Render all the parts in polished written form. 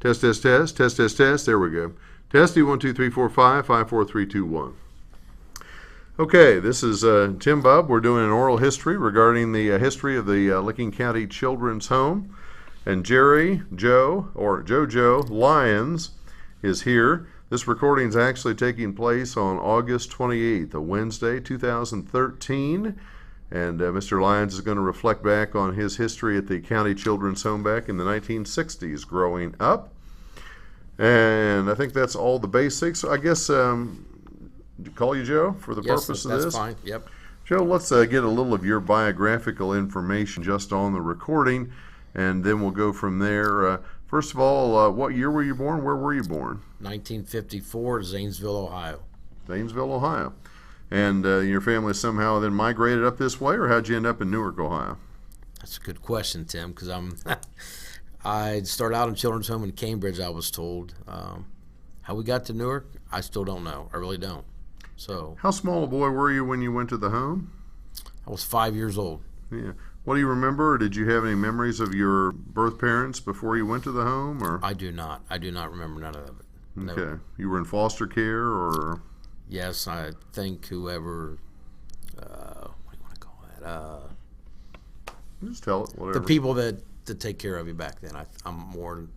Test, test, test, test, test, test. There we go. Testy 1 2 3 4 5 5 4 3 2 1. Okay, this is Tim Bubb. We're doing an oral history regarding the history of the Licking County Children's Home. And Jerry, Joe, or JoJo Lyons is here. This recording is actually taking place on August 28th, a Wednesday, 2013. And Mr. Lyons is going to reflect back on his history at the County Children's Home back in the 1960s growing up. And I think that's all the basics. I guess, call you Joe for the purpose of this? Yes, that's fine. Yep. Joe, let's get a little of your biographical information just on the recording, and then we'll go from there. First of all, what year were you born? Where were you born? 1954, Zanesville, Ohio. Zanesville, Ohio. And your family somehow then migrated up this way, or how'd you end up in Newark, Ohio? That's a good question, Tim, because I started out in Children's Home in Cambridge, I was told. How we got to Newark, I still don't know. I really don't. So, how small a boy were you when you went to the home? I was 5 years old. Yeah. What do you remember? Or did you have any memories of your birth parents before you went to the home? Or I do not. I do not remember none of it. Okay. No. You were in foster care, or? Yes, I think whoever. What do you want to call that? Just tell it. Whatever. The people that take care of you back then. I'm more in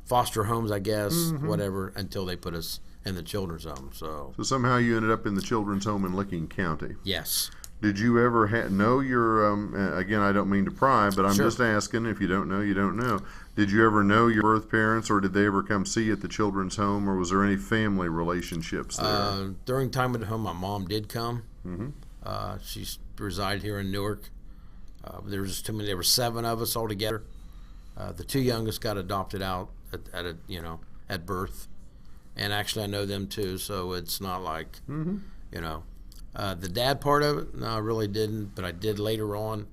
foster homes, I guess. Mm-hmm. Whatever, until they put us in the children's home. So somehow you ended up in the children's home in Licking County. Yes. Did you ever know your, again, I don't mean to pry, but I'm Sure. just asking. If you don't know, you don't know. Did you ever know your birth parents, or did they ever come see you at the children's home, or was there any family relationships there? During time at home, my mom did come. Mm-hmm. She resided here in Newark. There was just too many. There were 7 of us all together. The 2 youngest got adopted out at birth, and actually I know them too. So it's not like the dad part of it. No, I really didn't, but I did later on.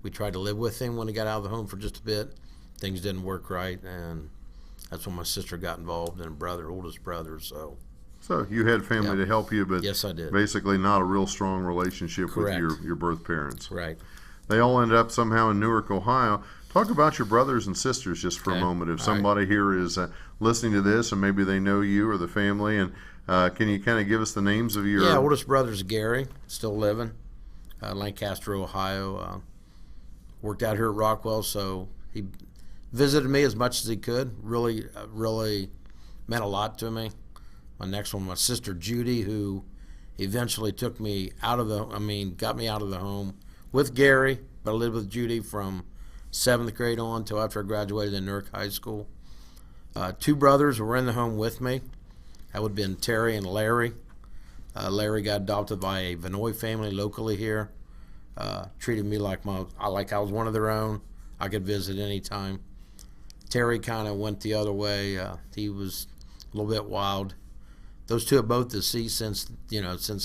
We tried to live with him when he got out of the home for just a bit. Things didn't work right, and that's when my sister got involved, and oldest brother. So you had family to help you, but yes, I did. Basically not a real strong relationship Correct. with your birth parents. Right. They all ended up somehow in Newark, Ohio. Talk about your brothers and sisters just for a moment. If somebody here is listening to this, and maybe they know you or the family, and can you kind of give us the names of your... Yeah, oldest brother's Gary, still living, Lancaster, Ohio. Worked out here at Rockwell, so he visited me as much as he could. Really meant a lot to me. My next one, my sister Judy, who eventually got me out of the home with Gary, but I lived with Judy from 7th grade on until after I graduated in Newark High School. 2 brothers were in the home with me. That would have been Terry and Larry. Larry got adopted by a Vinoy family locally here. Treated me like I was one of their own. I could visit anytime. Terry kind of went the other way. He was a little bit wild. Those 2 are both deceased since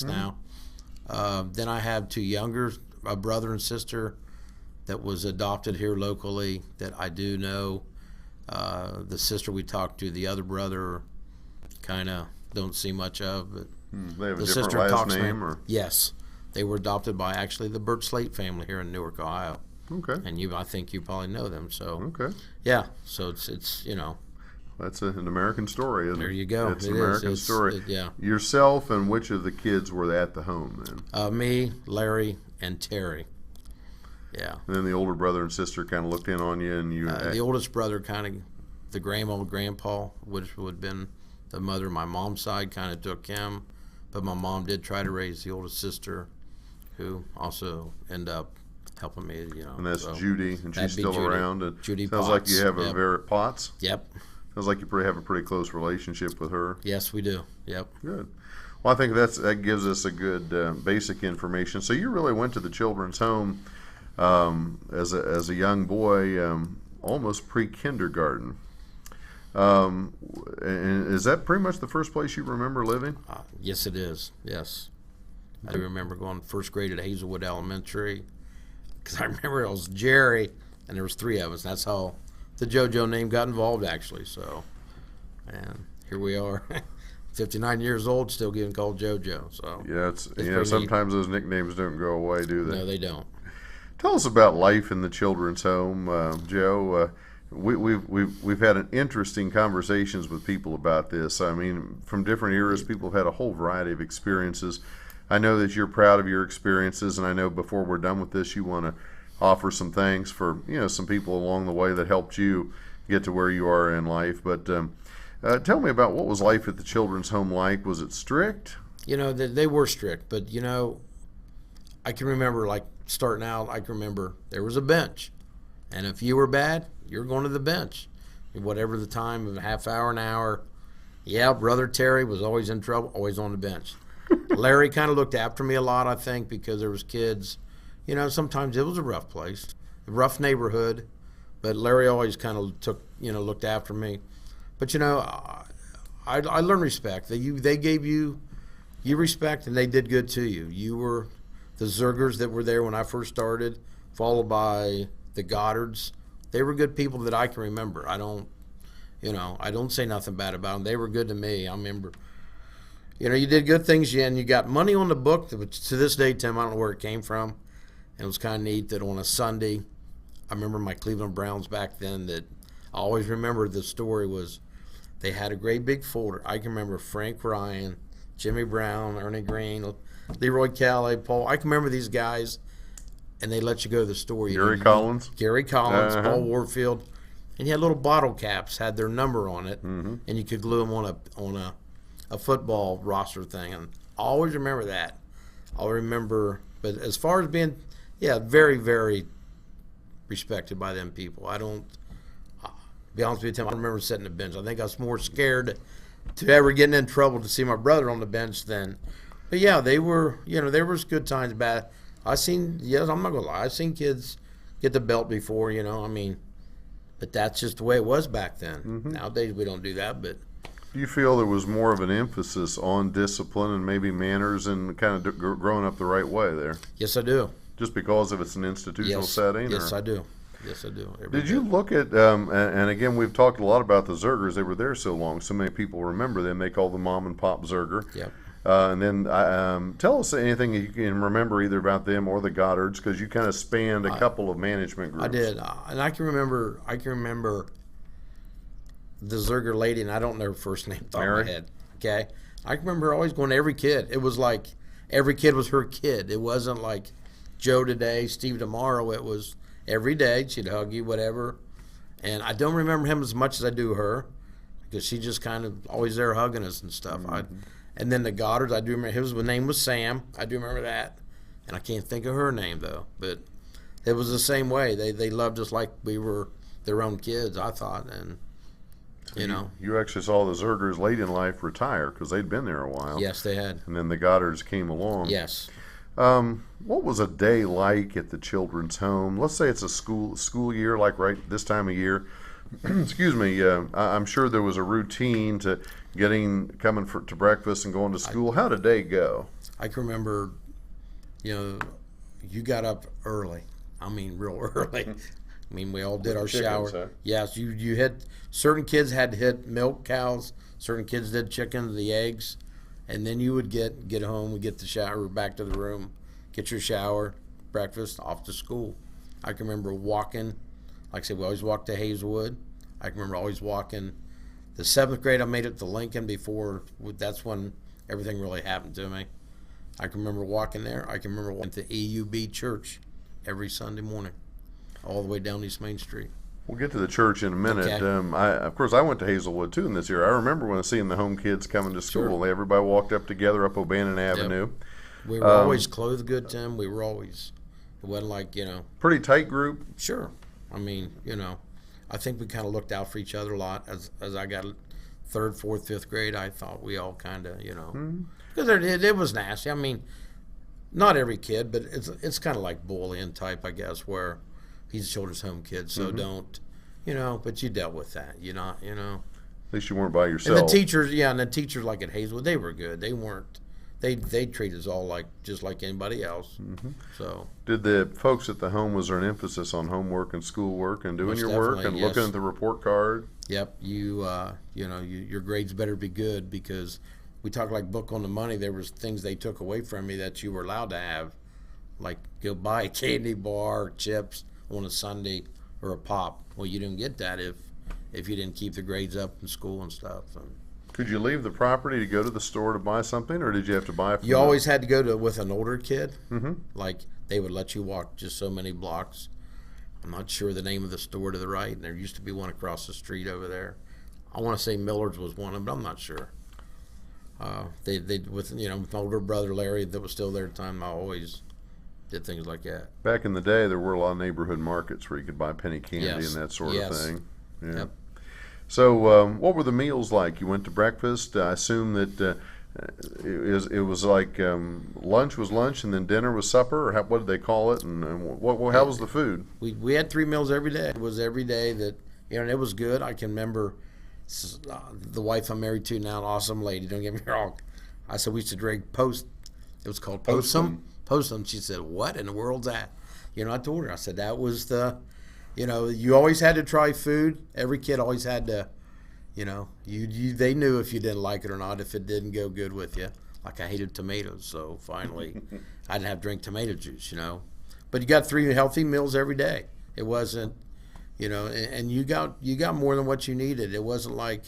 now. Then I have 2 younger, a brother and sister that was adopted here locally that I do know. The sister we talked to, the other brother, kind of don't see much of. But they have the a sister different last talks name, or? Yes. They were adopted by actually the Burt Slate family here in Newark, Ohio. Okay. And I think you probably know them. So okay. Yeah. So it's That's an American story, isn't it? There you go. It's an American story. Yeah. Yourself and which of the kids were at the home then? Me, Larry, and Terry. Yeah. And then the older brother and sister kind of looked in on you, and you. The oldest brother, kind of the grandpa, which would have been the mother of my mom's side, kind of took him, but my mom did try to raise the oldest sister, who also ended up helping me. And that's Judy, and she's still Judy. around. And Judy sounds Potts. like you have a very Potts. Yep. Sounds like you have a pretty close relationship with her. Yes, we do. Yep. Good. Well, I think that gives us a good basic information. So you really went to the children's home as a young boy, almost pre-kindergarten. And is that pretty much the first place you remember living? Yes, it is. Yes. I remember going 1st grade at Hazelwood Elementary, because I remember it was Jerry, and there was 3 of us. That's how the JoJo name got involved, actually. So, and here we are, 59 years old, still getting called JoJo. So yeah, sometimes those nicknames don't go away, do they? No, they don't. Tell us about life in the children's home, Joe. we've had an interesting conversations with people about this. I mean, from different eras, people have had a whole variety of experiences. I know that you're proud of your experiences, and I know before we're done with this, you want to offer some thanks for some people along the way that helped you get to where you are in life. But tell me about what was life at the children's home like. Was it strict? They were strict, but I can remember like starting out. I can remember there was a bench, and if you were bad, you're going to the bench, whatever the time of a half hour, an hour. Yeah, brother Terry was always in trouble, always on the bench. Larry kind of looked after me a lot, I think, because there was kids. Sometimes it was a rough place, a rough neighborhood, but Larry always kind of looked after me. But I learned respect. They gave you respect, and they did good to you. You were the Zergers that were there when I first started, followed by the Goddards. They were good people that I can remember. I don't say nothing bad about them. They were good to me. I remember. You did good things, and you got money on the book. To this day, Tim, I don't know where it came from. And it was kind of neat that on a Sunday, I remember my Cleveland Browns back then that I always remember the story was they had a great big folder. I can remember Frank Ryan, Jimmy Brown, Ernie Green, Leroy Kelly, Paul. I can remember these guys, and they let you go to the store. Gary Collins, Paul Warfield. And you had little bottle caps, had their number on it, and you could glue them on a football roster thing. And I always remember that. I'll remember, but as far as being, very, very respected by them people. I don't, be honest with you, Tim, I don't remember sitting on the bench. I think I was more scared to ever getting in trouble to see my brother on the bench than, but they were, there was good times, bad. I'm not going to lie, I've seen kids get the belt before, but that's just the way it was back then. Nowadays we don't do that, but. Do you feel there was more of an emphasis on discipline and maybe manners and kind of growing up the right way there? Yes, I do. Just because of it's an institutional setting? Yes, I do. Yes, I do. Did you look at, and again, we've talked a lot about the Zergers. They were there so long. So many people remember them. They called the mom and pop Zerger. Yep. And then tell us anything you can remember either about them or the Goddards, because you kind of spanned a couple of management groups. I did. And I can remember the Zerger lady, and I don't know her first name off my head. Okay, I can remember always going to every kid. It was like every kid was her kid. It wasn't like Joe today, Steve tomorrow. It was every day. She'd hug you, whatever. And I don't remember him as much as I do her, because she just kind of always there hugging us and stuff. And then the Goddards, I do remember his name was Sam. I do remember that, and I can't think of her name though. But it was the same way. They loved us like we were their own kids, I thought, and. You actually saw the Zergers late in life retire because they'd been there a while. Yes, they had. And then the Goddards came along. Yes. What was a day like at the children's home? Let's say it's a school year, like right this time of year. Excuse me. I'm sure there was a routine to coming to breakfast and going to school. How did a day go? I can remember, you got up early. I mean, real early. I mean, we all did our shower. Huh? Yes, you hit. Certain kids had to hit milk cows. Certain kids did chicken, the eggs, and then you would get home. We get the shower, back to the room, get your shower, breakfast, off to school. I can remember walking. Like I said, we always walked to Hazelwood. I can remember always walking. The 7th grade, I made it to Lincoln before. That's when everything really happened to me. I can remember walking there. I can remember walking to EUB Church every Sunday morning, all the way down East Main Street. We'll get to the church in a minute. Okay. Of course, I went to Hazelwood too in this year. I remember when seeing the home kids coming to school. Sure. Everybody walked up together up O'Bannon Avenue. Yep. We were always clothed good, Tim. We were always. It wasn't like Pretty tight group. Sure. I mean, I think we kind of looked out for each other a lot. As I got 3rd, 4th, 5th grade, I thought we all kind of because it was nasty. I mean, not every kid, but it's kind of like bullying type, I guess, where he's a children's home kid, so don't, but you dealt with that, At least you weren't by yourself. And the teachers like at Hazelwood, they were good. They weren't, they treated us all just like anybody else. So. Did the folks at the home, was there an emphasis on homework and schoolwork and doing your work and looking at the report card? Yep. Your grades better be good, because we talk like book on the money. There was things they took away from me that you were allowed to have, like go buy a candy bar, chips on a Sunday, or a pop Well, you didn't get that if you didn't keep the grades up in school and stuff. And Could you leave the property to go to the store to buy something, or did you have to buy it from you always had to go to with an older kid. Mm-hmm. Like they would let you walk just so many blocks. I'm not sure the name of the store to the right, and there used to be one across the street over there. I want to say Millard's was one of them, but I'm not sure. They with with my older brother Larry that was still there at the time. I always did things like that. Back in the day, there were a lot of neighborhood markets where you could buy penny candy Yes. and that sort of thing. Yeah. Yep. So, what were the meals like? You went to breakfast. I assume that it was like lunch was lunch, and then dinner was supper, or what did they call it? And how was the food? We had 3 meals every day. It was every day that and it was good. I can remember the wife I'm married to now, an awesome lady. Don't get me wrong. I said we used to drink Post. It was called Postum. Postum. She said, "What in the world's that?" I told her. I said that was the. You always had to try food. Every kid always had to. They knew if you didn't like it or not, if it didn't go good with you. Like I hated tomatoes, so finally I didn't have to drink tomato juice. But you got 3 healthy meals every day. It wasn't, and you got more than what you needed. It wasn't like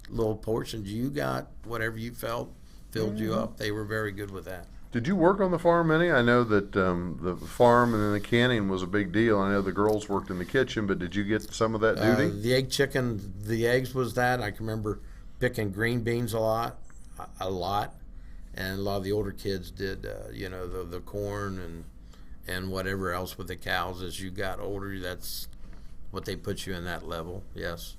little portions. You got whatever you felt filled you up. They were very good with that. Did you work on the farm any? I know that the farm and then the canning was a big deal. I know the girls worked in the kitchen, but did you get some of that duty? The egg chicken, the eggs was that. I can remember picking green beans a lot, and a lot of the older kids did, the corn and whatever else with the cows. As you got older, that's what they put you in that level. Yes.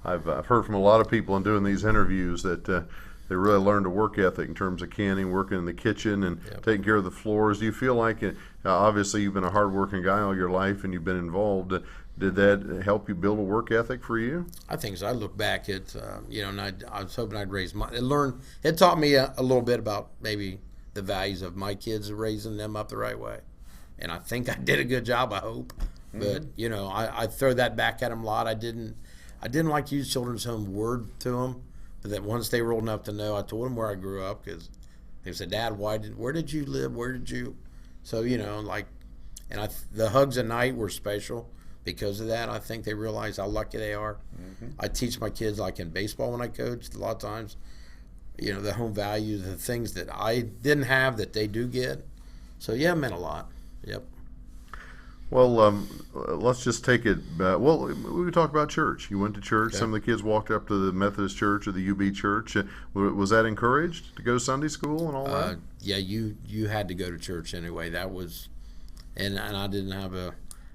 I've heard from a lot of people in doing these interviews that they really learned a work ethic in terms of canning, working in the kitchen, and taking care of the floors. Do you feel like obviously you've been a hard-working guy all your life and you've been involved. Did that help you build a work ethic for you? I think so. I look back at, and I was hoping I'd raise it taught me a little bit about maybe the values of my kids, raising them up the right way. And I think I did a good job, I hope. But, I throw that back at them a lot. I didn't like to use children's home word to them. But that once they were old enough to know, I told them where I grew up because they said, "Dad, where did you live? Where did you?" So the hugs at night were special because of that. I think they realize how lucky they are. I teach my kids, like in baseball when I coach, a lot of times, the home values, the things that I didn't have that they do get. So it meant a lot. Yep. Well, let's just take it. We talk about church. You went to church. Okay. Some of the kids walked up to the Methodist church or the UB church. Was that encouraged to go to Sunday school and all that? Yeah, you had to go to church anyway. That was, and I didn't have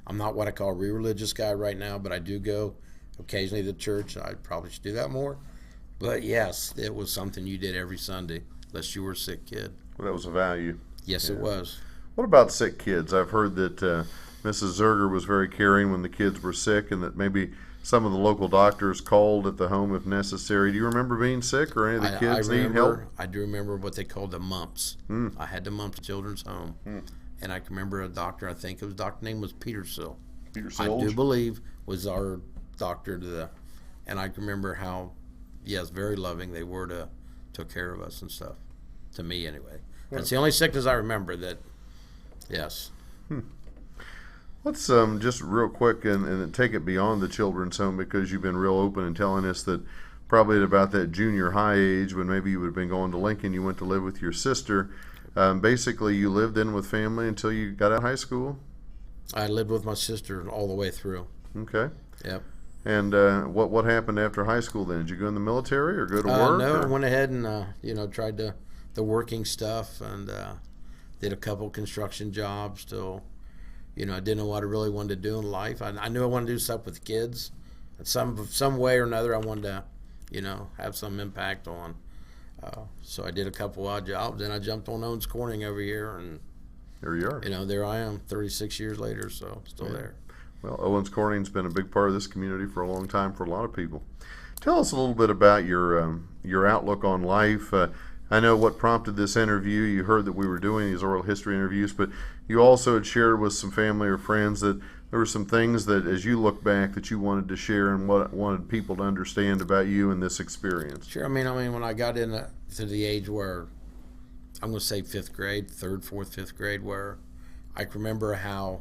I'm not what I call a religious guy right now, but I do go occasionally to church. I probably should do that more. But yes, it was something you did every Sunday, unless you were a sick kid. Well, that was a value. Yes, it was. What about sick kids? I've heard that Mrs. Zerger was very caring when the kids were sick, and that maybe some of the local doctors called at the home if necessary. Do you remember being sick or any of the kids need help? I do remember what they called the mumps. I had the mumps at children's home. And I can remember a doctor, I think it was doctor name was Peter Sill. Peter Sill? I do believe was our doctor and I can remember how, yes, very loving they were took care of us and stuff. To me anyway. That's the only sickness I remember that, yes. Let's just real quick and take it beyond the children's home, because you've been real open in telling us that probably at about that junior high age when maybe you would have been going to Lincoln, you went to live with your sister. Basically, you lived in with family until you got out of high school? I lived with my sister all the way through. Okay. Yep. And what happened after high school then? Did you go in the military or go to work? No, I went ahead and tried the working stuff and did a couple construction jobs till, I didn't know what I really wanted to do in life. I knew I wanted to do stuff with kids. In some way or another, I wanted to, have some impact on. So I did a couple odd jobs, and I jumped on Owens Corning over here, and there you are. There I am, 36 years later, so still there. Well, Owens Corning's been a big part of this community for a long time for a lot of people. Tell us a little bit about your outlook on life. I know what prompted this interview. You heard that we were doing these oral history interviews, but you also had shared with some family or friends that there were some things that, as you look back, that you wanted to share and wanted people to understand about you and this experience. Sure. I mean, when I got to the age where I'm going to say fifth grade, third, fourth, fifth grade, where I can remember how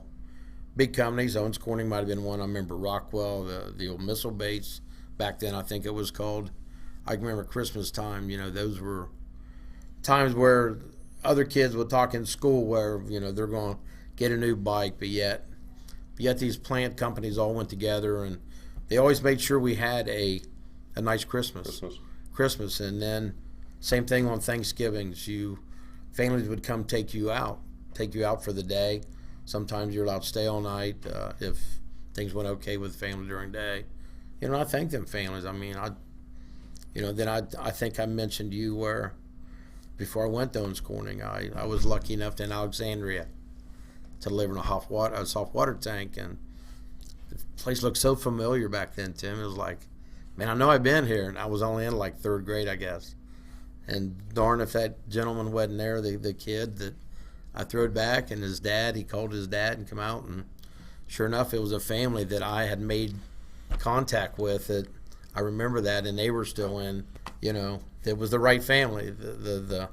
big companies. Owens Corning might have been one. I remember Rockwell, the old missile base back then, I think it was called. I can remember Christmas time. Those were times where other kids would talk in school where they're going to get a new bike, but yet these plant companies all went together and they always made sure we had a nice Christmas, and then same thing on Thanksgivings. Families would come take you out for the day. Sometimes you're allowed to stay all night if things went okay with the family during the day. I thank them families. I mean, then I think I mentioned to you where before I went to Owens Corning, I was lucky enough in Alexandria to live in a soft water tank, and the place looked so familiar back then, Tim. It was like, man, I know I've been here, and I was only in like third grade, I guess. And darn if that gentleman wasn't there, the kid that I threw it back, and his dad, he called his dad and come out, and sure enough, it was a family that I had made contact with. That I remember that, and they were still in. It was the right family. The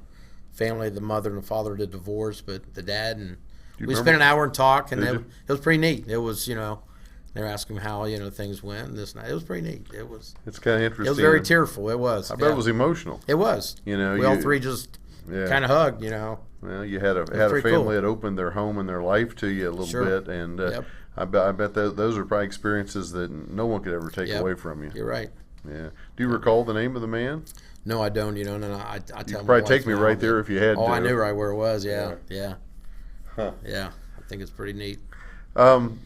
family, the mother and the father did divorce, but the dad and we spent an hour and talk, and it was pretty neat. It was they were asking how things went and this and that. It was pretty neat. It's kind of interesting. It was very tearful. It was. I bet it was emotional. It was. We all three just kind of hugged. Well, you had a family cool. that opened their home and their life to you a little bit, and Yep. I bet those are probably experiences that no one could ever take away from you. You're right. Yeah. Do you recall the name of the man? No, I don't. And I tell You'd my probably wife take me now, right there if you had to. I knew right where it was. Yeah. Huh. Yeah. I think it's pretty neat.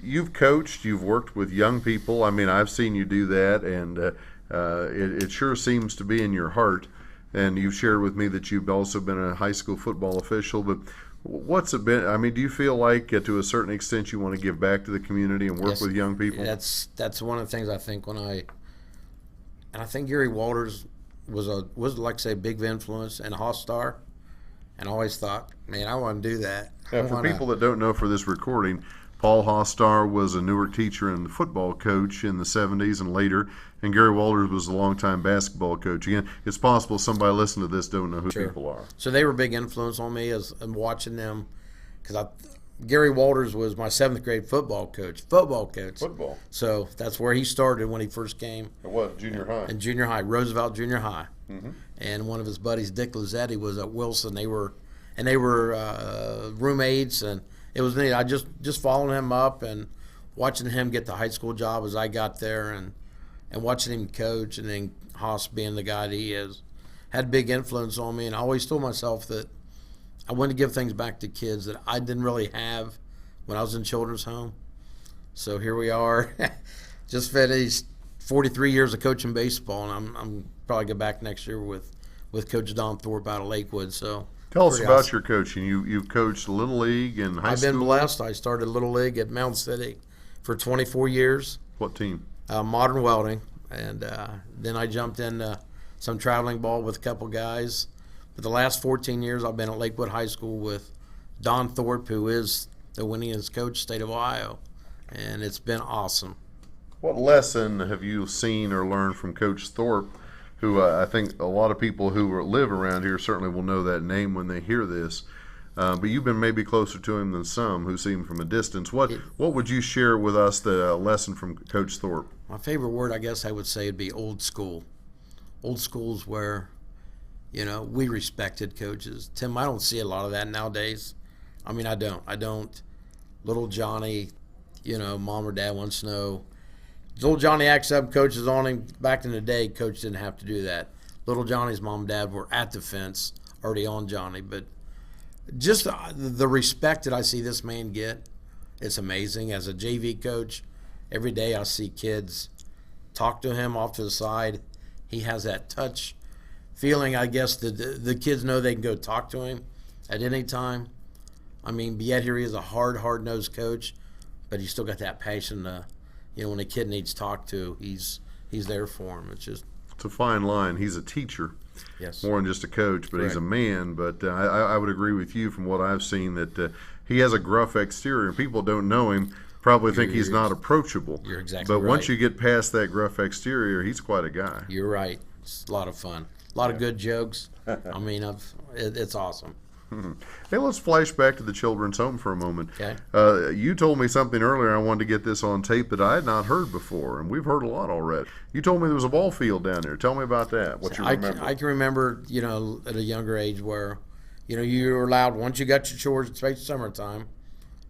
You've coached, you've worked with young people. I mean, I've seen you do that, and it sure seems to be in your heart. And you've shared with me that you've also been a high school football official. But what's it been? I mean, do you feel like to a certain extent you want to give back to the community and work with young people? That's one of the things I think I think Gary Walters was like say a big influence and a Haas star, and I always thought, man, I want to do that. Now, for people that don't know, for this recording, Paul Hostar was a Newark teacher and football coach in the 70s and later, and Gary Walters was a longtime basketball coach. Again, it's possible somebody listening to this don't know who people are. So they were a big influence on me as I'm watching them, because Gary Walters was my 7th grade football coach. Football. So that's where he started when he first came. It was junior high. In junior high, Roosevelt Junior High. Mm-hmm. And one of his buddies, Dick Lazzetti, was at Wilson. They were roommates, and it was neat. I just following him up and watching him get the high school job as I got there, and watching him coach, and then Haas being the guy that he is, had big influence on me. And I always told myself that I wanted to give things back to kids that I didn't really have when I was in children's home. So here we are, just finished 43 years of coaching baseball, and I'm probably go back next year with Coach Don Thorpe out of Lakewood. So tell us about your coaching. You've coached Little League and high school. I've been blessed. I started Little League at Mound City for 24 years. What team? Modern Welding, and then I jumped into some traveling ball with a couple guys. But the last 14 years, I've been at Lakewood High School with Don Thorpe, who is the winningest coach state of Ohio, and it's been awesome. What lesson have you seen or learned from Coach Thorpe, who I think a lot of people who live around here certainly will know that name when they hear this, but you've been maybe closer to him than some who see him from a distance. What would you share with us, the lesson from Coach Thorpe? My favorite word, I guess I would say, would be old school. Old school's where we respected coaches. Tim, I don't see a lot of that nowadays. I mean, I don't. Little Johnny, mom or dad wants to know. Little Johnny acts up, coaches on him. Back in the day, coach didn't have to do that. Little Johnny's mom and dad were at the fence, already on Johnny. But just the respect that I see this man get, it's amazing. As a JV coach, every day I see kids talk to him off to the side. He has that touch feeling, I guess, that the kids know they can go talk to him at any time. I mean, yet here he is a hard-nosed coach, but he's still got that passion to, when a kid needs talked to, he's there for him. It's a fine line. He's a teacher, yes, more than just a coach, but correct. He's a man. But I would agree with you from what I've seen that he has a gruff exterior. People don't know him, probably think he's not approachable. You're exactly right. But once right. you get past that gruff exterior, he's quite a guy. You're right. It's a lot of fun. A lot of good jokes. I mean, it's awesome. Hey, let's flash back to the children's home for a moment. Okay. You told me something earlier. I wanted to get this on tape that I had not heard before, and we've heard a lot already. You told me there was a ball field down there. Tell me about that. What you remember? I can remember, at a younger age where, you were allowed, once you got your chores, especially summertime,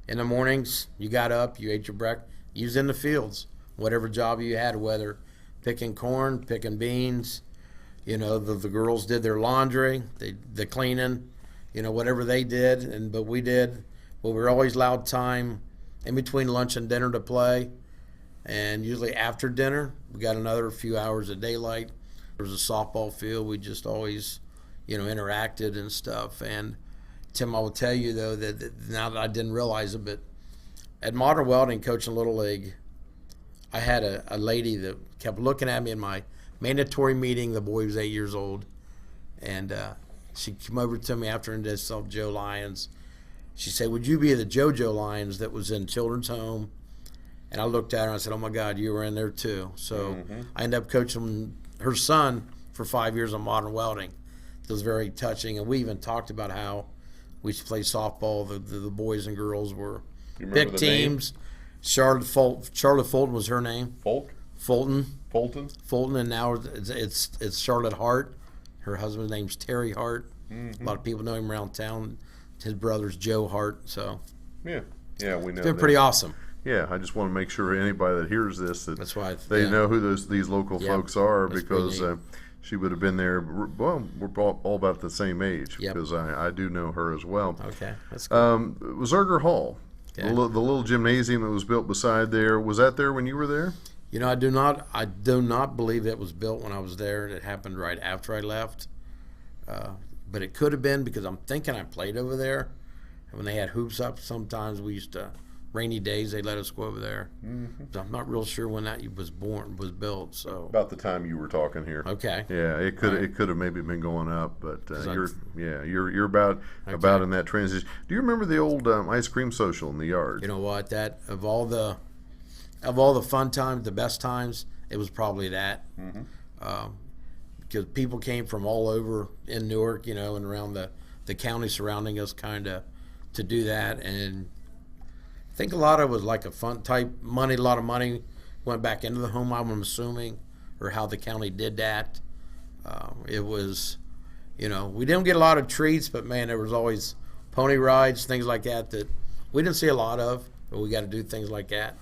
in the mornings, you got up, you ate your breakfast, you was in the fields, whatever job you had, whether picking corn, picking beans, the girls did their laundry, the cleaning, whatever they did, but we did. But we were always allowed time in between lunch and dinner to play, and usually after dinner, we got another few hours of daylight. There was a softball field. We just always, interacted and stuff. And Tim, I will tell you though that now that I didn't realize it, but at Modern Welding, coaching Little League, I had a lady that kept looking at me in my mandatory meeting. The boy was 8 years old, and she came over to me after and saw Joe Lyons. She said, "Would you be the JoJo Lyons that was in children's home?" And I looked at her and I said, "Oh my God, you were in there too." So I ended up coaching her son for 5 years on Modern Welding. It was very touching, and we even talked about how we used to play softball. The boys and girls were big teams. Name? Charlotte Fulton was her name. Fulton, and now it's Charlotte Hart. Her husband's name's Terry Hart. A lot of people know him around town. His brother's Joe Hart. So yeah, we know. It's been pretty awesome. Yeah, I just want to make sure anybody that hears this that's why they know who these local folks are, because she would have been there. Well, we're all about the same age, because I do know her as well. Okay, that's good. Was Erger Hall, the little gymnasium that was built beside there, was that there when you were there? I do not believe it was built when I was there. It happened right after I left. But it could have been, because I'm thinking I played over there. And when they had hoops up, sometimes we used to, rainy days, they let us go over there. So I'm not real sure when that was built. So about the time you were talking here. Okay. Yeah, it could have maybe been going up, but you're about in that transition. Do you remember the old ice cream social in the yard? You know what? That of all the fun times, the best times, it was probably that. Because people came from all over in Newark, and around the county surrounding us, kind of to do that. And I think a lot of it was like a fun type money. A lot of money went back into the home, I'm assuming, or how the county did that. It was, we didn't get a lot of treats, but man, there was always pony rides, things like that we didn't see a lot of, but we got to do things like that.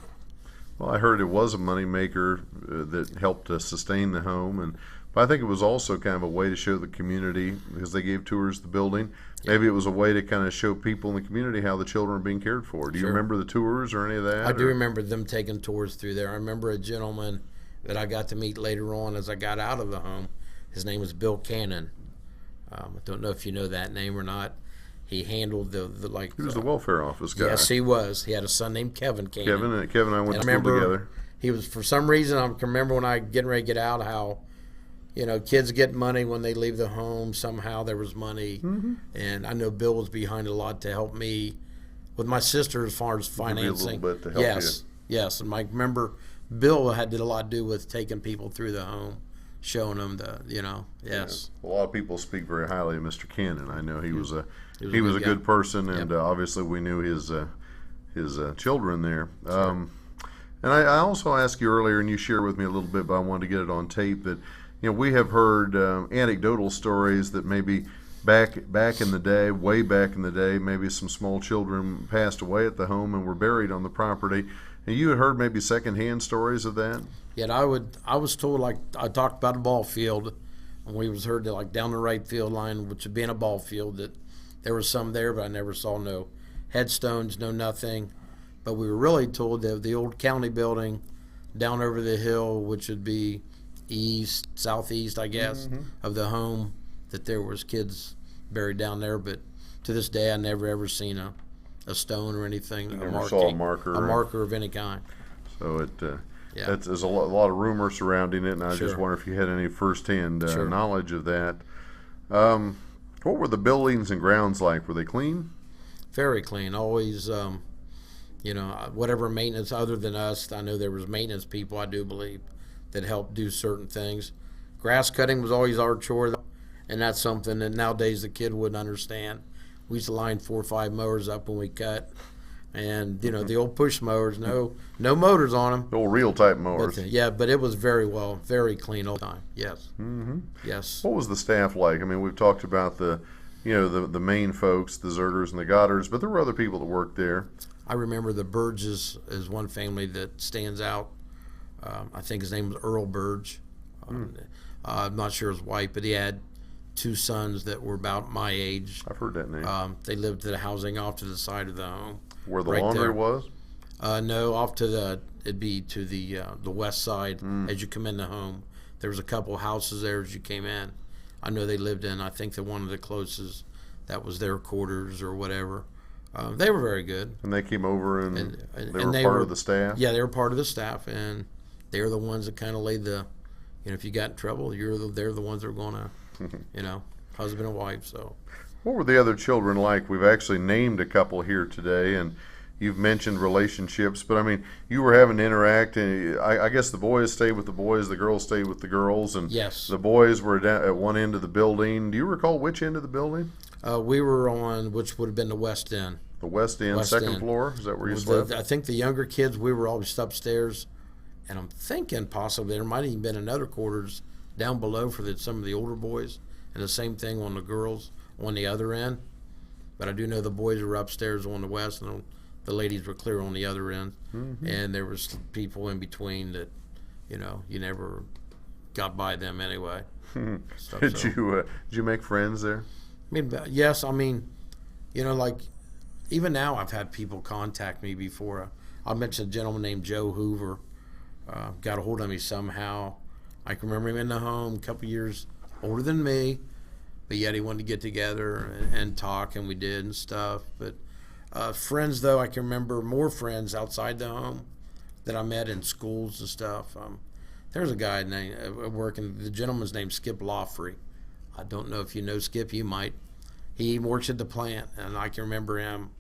Well, I heard it was a moneymaker that helped sustain the home, but I think it was also kind of a way to show the community, because they gave tours of the building. Maybe it was a way to kind of show people in the community how the children are being cared for. Do you remember the tours or any of that? I do remember them taking tours through there. I remember a gentleman that I got to meet later on as I got out of the home. His name was Bill Cannon. I don't know if you know that name or not. He handled the He was the welfare office guy. Yes, he was. He had a son named Kevin Cannon. Kevin and I went to school together. He was, for some reason, I can remember when I getting ready to get out, how kids get money when they leave the home. Somehow there was money, and I know Bill was behind a lot to help me with my sister as far as financing. A little bit to help you. Yes, and I remember Bill did a lot to do with taking people through the home, showing them yes. Yeah. A lot of people speak very highly of Mr. Cannon. I know he was a good person, and obviously we knew his children there. Sure. And I also asked you earlier, and you shared with me a little bit, but I wanted to get it on tape, that we have heard anecdotal stories that maybe back in the day, way back in the day, maybe some small children passed away at the home and were buried on the property. And you had heard maybe secondhand stories of that? Yeah, I was told, like I talked about a ball field, and we was heard that like down the right field line, which would be in a ball field, that there was some there, but I never saw no headstones, no nothing. But we were really told that the old county building down over the hill, which would be southeast, I guess, of the home, that there was kids buried down there. But to this day, I never ever seen a stone or anything. You never saw a marker of any kind. So there's a lot of rumor surrounding it, and I just wonder if you had any firsthand knowledge of that. What were the buildings and grounds like? Were they clean? Very clean. Always, whatever maintenance other than us. I know there was maintenance people, I do believe, that helped do certain things. Grass cutting was always our chore, and that's something that nowadays the kid wouldn't understand. we used to line 4 or 5 mowers up when we cut, and the old push mowers, no motors on them. The old reel type mowers. But it was very clean all the time. Yes. Mm-hmm. Yes. What was the staff like? I mean, we've talked about the main folks, the Zergers and the Godders, but there were other people that worked there. I remember the Burges is one family that stands out. I think his name was Earl Burge. I'm not sure his wife, but he had 2 sons that were about my age. I've heard that name. They lived at a housing off to the side of the home. Where the right laundry there. was? No, off to it'd be to the west side as you come in the home. There was a couple houses there as you came in. I know they lived in, I think the one of the closest, that was their quarters or whatever. They were very good. And they came over and they were they part of the staff? Yeah, they were part of the staff, and they were the ones that kind of laid the, if you got in trouble, they're the ones that are going to, husband and wife. So, what were the other children like? We've actually named a couple here today, and you've mentioned relationships, but I mean, you were having to interact, and I guess the boys stayed with the boys, the girls stayed with the girls, and yes, the boys were down at one end of the building. Do you recall which end of the building? We were on, which would have been the west end. The west end, second floor? Is that where you slept? I think the younger kids, we were always upstairs, and I'm thinking possibly there might have even been another quarters down below for some of the older boys, and the same thing on the girls on the other end. But I do know the boys were upstairs on the west, and the ladies were clear on the other end, and there was people in between that, you never got by them anyway. Did you make friends there? I mean, yes. I mean, like even now, I've had people contact me before. I mentioned a gentleman named Joe Hoover. Got a hold of me somehow. I can remember him in the home, a couple years older than me, but yet he wanted to get together and talk, and we did and stuff. But friends, though, I can remember more friends outside the home that I met in schools and stuff. There's a guy working. The gentleman's named Skip Lawfrey. I don't know if you know Skip. You might. He works at the plant, and I can remember him.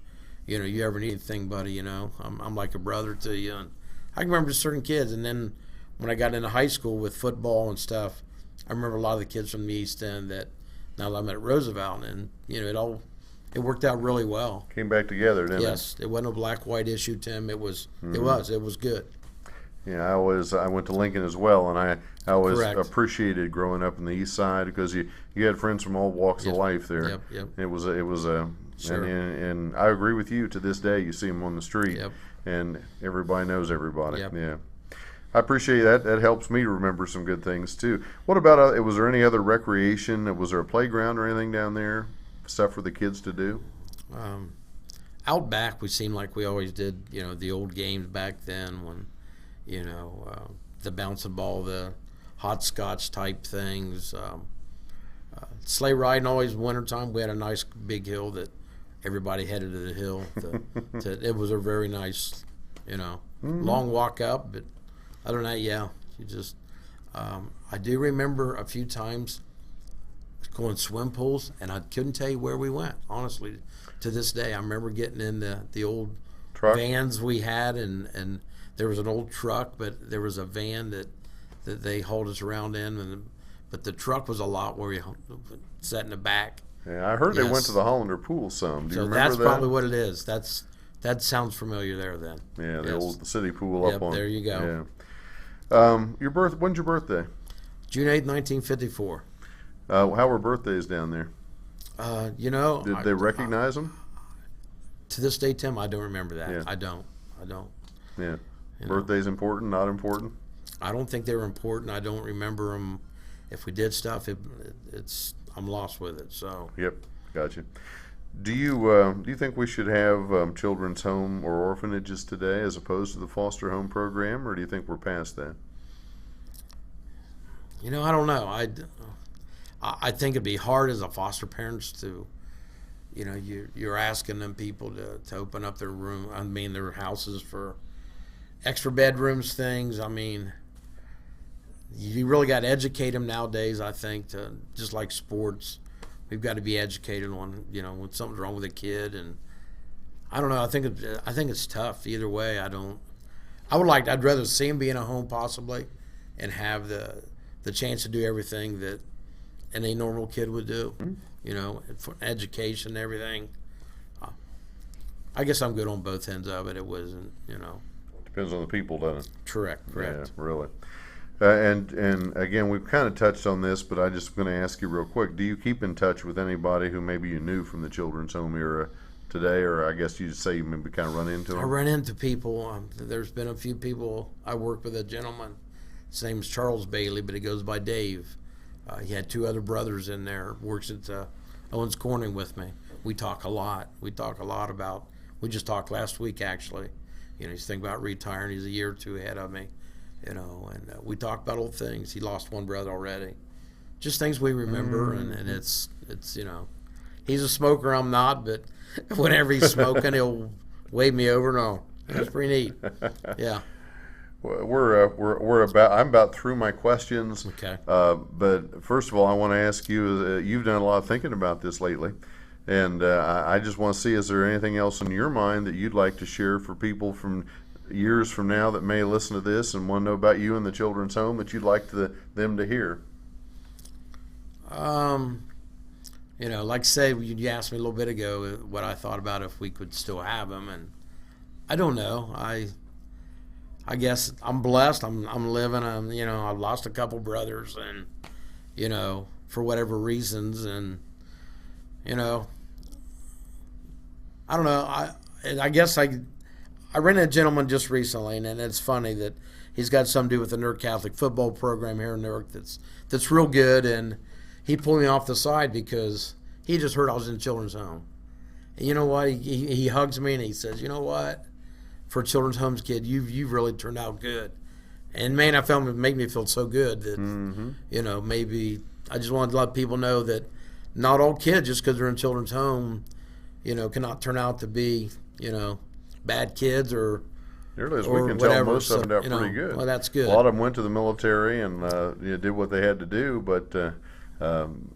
You ever need anything, buddy? I'm like a brother to you. And I can remember certain kids, and then when I got into high school with football and stuff, I remember a lot of the kids from the East End that now I'm at Roosevelt, and it worked out really well. Came back together, didn't it? Yes, it wasn't a black-white issue, Tim. It was good. Yeah, I went to Lincoln as well, and I always Correct. appreciated growing up in the East Side because you had friends from all walks of life there. Yep. It was a Sure. and I agree with you. To this day, you see them on the street, and everybody knows everybody. Yep. Yeah, I appreciate that. That helps me to remember some good things too. What about? Was there any other recreation? Was there a playground or anything down there? Stuff for the kids to do? Out back, we seemed like we always did. The old games back then when. The bouncing ball, the hopscotch type things. Sleigh riding always wintertime. We had a nice big hill that everybody headed to the hill. It was a very nice, long walk up. But other than that, yeah, you just. I do remember a few times going swim pools, and I couldn't tell you where we went. Honestly, to this day, I remember getting in the old truck vans we had, and there was an old truck, but there was a van that they hauled us around in, but the truck was a lot where we sat in the back. Yeah, I heard they went to the Hollander Pool some. Do you remember that's that? probably what it is. That sounds familiar there then. Yeah, the old city pool up on. There you go. Yeah. When's your birthday? June 8th, 1954. How were birthdays down there? Did they recognize them? To this day, Tim, I don't remember that. Yeah. I don't. Yeah. Birthdays important, not important? I don't think they were important. I don't remember them. If we did stuff, I'm lost with it. So. Yep, gotcha. Do you think we should have children's home or orphanages today as opposed to the foster home program, or do you think we're past that? I don't know. I think it'd be hard as a foster parents to, you're asking them people to open up their room. I mean, their houses for extra bedrooms, things. I mean, you really got to educate them nowadays. I think to just like sports, we've got to be educated on when something's wrong with a kid, and I don't know. I think it's tough either way. I'd rather see them be in a home possibly, and have the chance to do everything that any normal kid would do. You know, for education and everything. I guess I'm good on both ends of it. It wasn't, you know. Depends on the people, doesn't it? Correct. Yeah, really. And again, we've kind of touched on this, but I'm just going to ask you real quick. Do you keep in touch with anybody who maybe you knew from the children's home era today, or I guess you'd say you maybe kind of run into them? I run into people. There's been a few people. I work with a gentleman. His name's Charles Bailey, but he goes by Dave. He had 2 other brothers in there. Works at Owens Corning with me. We talk a lot. We talk a lot about. We just talked last week, actually. You know, he's thinking about retiring. He's a year or 2 ahead of me. You know, and we talk about old things. He lost 1 brother already. Just things we remember, and it's you know, he's a smoker. I'm not, but whenever he's smoking, he'll wave me over. No, it's pretty neat. Yeah. I'm about through my questions. Okay. But first of all, I want to ask you. You've done a lot of thinking about this lately, and I just want to see, is there anything else in your mind that you'd like to share for people from years from now that may listen to this and want to know about you and the children's home that you'd like them to hear? You know, like I say, you asked me a little bit ago what I thought about if we could still have them, and I don't know. I guess I'm blessed. I'm living. You know, I've lost a couple brothers, and you know, for whatever reasons, and you know, I don't know. I guess I ran into a gentleman just recently, and it's funny that he's got something to do with the Newark Catholic football program here in Newark that's real good, and he pulled me off the side because he just heard I was in a children's home. And you know what? He hugs me and he says, "You know what? For a children's homes kid, you've really turned out good." And man, I felt it made me feel so good that you know, maybe I just wanted to let people know that not all kids, just because they're in children's home, you know, cannot turn out to be, you know, bad kids or Nearly as or we can whatever. tell, most of them So, turned out pretty good. Well, that's good. A lot of them went to the military and did what they had to do, but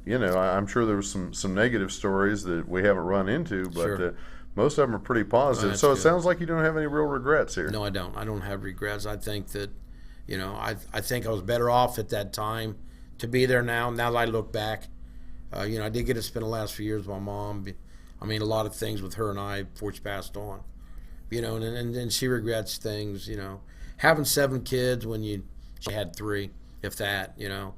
you know, I'm sure there was some negative stories that we haven't run into, but Sure. most of them are pretty positive. that's So it good. sounds like you don't have any real regrets here. No, I don't. I don't have regrets. I think that, you know, I think I was better off at that time to be there now. Now that I look back, you know, I did get to spend the last few years with my mom. I mean, a lot of things with her and I before she passed on. You know, and she regrets things, you know. Having 7 kids when she had 3, if that, you know.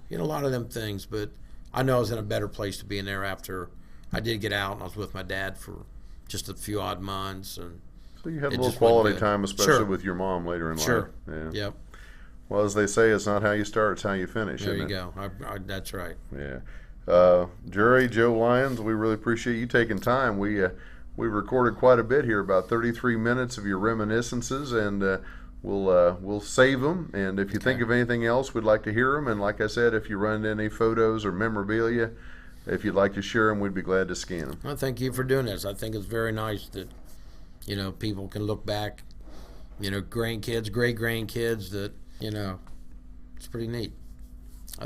You know, a lot of them things. But I know I was in a better place to be in there after I did get out, and I was with my dad for just a few odd months. And So you had a it little just went quality good. time, especially Sure. with your mom later in Sure. life. Yeah. Yep. Well, as they say, it's not how you start, it's how you finish. There isn't you it? go. That's right. Yeah. Jury, Joe Lyons, we really appreciate you taking time. We recorded quite a bit here, about 33 minutes of your reminiscences, and we'll save them. And if you think of anything else, we'd like to hear them. And like I said, if you run into any photos or memorabilia, if you'd like to share them, we'd be glad to scan them. Well, thank you for doing this. I think it's very nice that, you know, people can look back, you know, grandkids, great grandkids, that, you know, it's pretty neat.